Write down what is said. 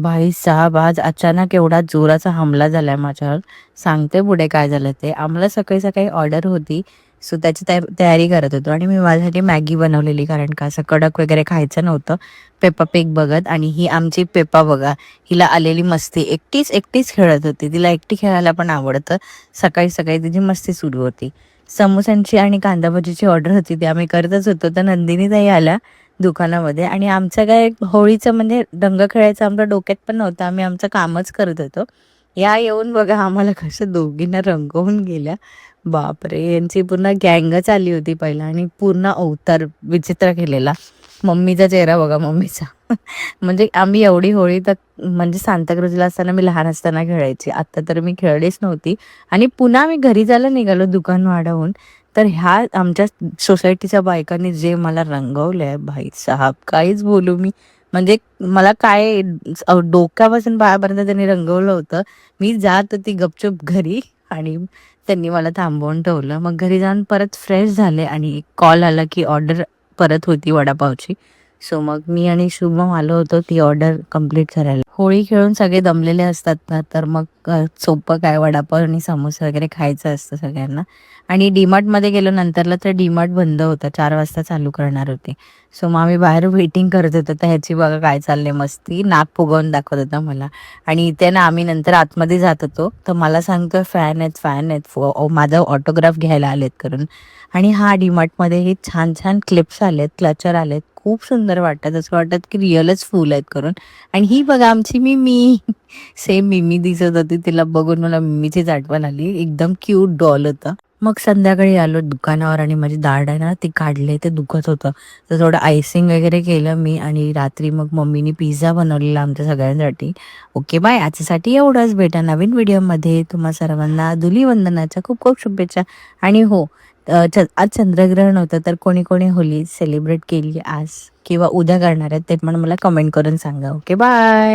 भाई साहब, आज अचानक एवढा जोराचा हमला झालाय माझ्यावर. सांगते पुढे काय झालं ते. आम्हाला सकाळी सकाळी ऑर्डर होती, सो त्याची तयारी करत होतो आणि मी माझ्यासाठी मॅगी बनवलेली, कारण का असं कडक वगैरे खायचं नव्हतं. पेप्पा पिग बघत. आणि ही आमची पेप्पा बघा, हिला आलेली मस्ती. एकटीच एकटीच खेळत होती, तिला एकटी खेळायला पण आवडतं. सकाळी सकाळी तिची मस्ती सुरू होती. समोस्यांची आणि कांदा भजीची ऑर्डर होती, ती आम्ही करतच होतो. तर नंदिनी ताई आल्या दुकानामध्ये, आणि आमचं काय होळीचं म्हणजे रंग खेळायचं आमच्या डोक्यात पण नव्हतं. आम्ही आमचं कामच करत होतो. या येऊन बघा आम्हाला कसं दोघींना रंगवून गेल्या. बापरे, यांची पूर्ण गँगच आली होती पहिला, आणि पूर्ण अवतार विचित्र केलेला. मम्मीचा चेहरा बघा, मम्मीचा. म्हणजे आम्ही एवढी होळी तर म्हणजे सांताक्रूजला असताना, मी लहान असताना खेळायची. आता तर मी खेळलीच नव्हती. आणि पुन्हा आम्ही घरी जायला निघालो दुकान वाढवून, तर ह्या आमच्या सोसायटीच्या बायकांनी जे मला रंगवलंय भाई साहब, काहीच बोलू मी. म्हणजे मला काय डोक्यापासून पायापर्यंत त्यांनी रंगवलं होतं. मी जात होती गपचूप घरी, आणि त्यांनी मला थांबवून ठेवलं. मग घरी जाऊन परत फ्रेश झाले, आणि कॉल आला की ऑर्डर परत होती वडापावची. सो मग मी आणि शुभम आलो होतो ती ऑर्डर कंप्लीट करायला. होळी खेळून सगळे दमलेले असतात ना, तर मग सोपं काय, वडापाव आणि समोसा वगैरे खायचं असतं सगळ्यांना. आणि डीमार्टमध्ये गेलो नंतरला, तर डीमार्ट बंद होतं, 4 वाजता चालू करणार होते. सो मग आम्ही बाहेर वेटिंग करत होतो. तर ह्याची बघा काय चाललंय मस्ती, नाक फुगवून दाखवत होता मला. आणि इथे ना आम्ही नंतर आतमध्ये जात होतो, तर मला सांगतोय फॅन आहेत, फॅन आहेत, माझा ऑटोग्राफ घ्यायला आलेत करून. आणि हा डीमार्टमध्ये हे छान छान क्लिप्स आलेत, क्लचर आलेत, खूप सुंदर वाटतात, असं वाटत की रिअलच फुल आहेत करून. आणि ही बघा आमची मिमी, सेम मिमी दिसत होती. तिला बघून मला मिमीचीच आठवण आली. एकदम क्यूट डॉल होता. मग संध्याकाळी आलो दुकानावर, आणि माझी दाढ आहे ना ती काढले, ते दुखत होतं. तर थोडं आयसिंग वगैरे केलं मी, आणि रात्री मग मम्मीने पिझ्झा बनवलेला आमच्या सगळ्यांसाठी. ओके बाय, आजसाठी एवढंच. भेटा नवीन व्हिडिओमध्ये. तुम्हा सर्वांना धुलीवंदनाच्या खूप खूप शुभेच्छा. आणि हो, आज चंद्रग्रहण होतं, तर कोणी कोणी होली सेलिब्रेट केली आज किंवा उद्या करणार आहेत ते पण मला कमेंट करून सांगा. Okay bye.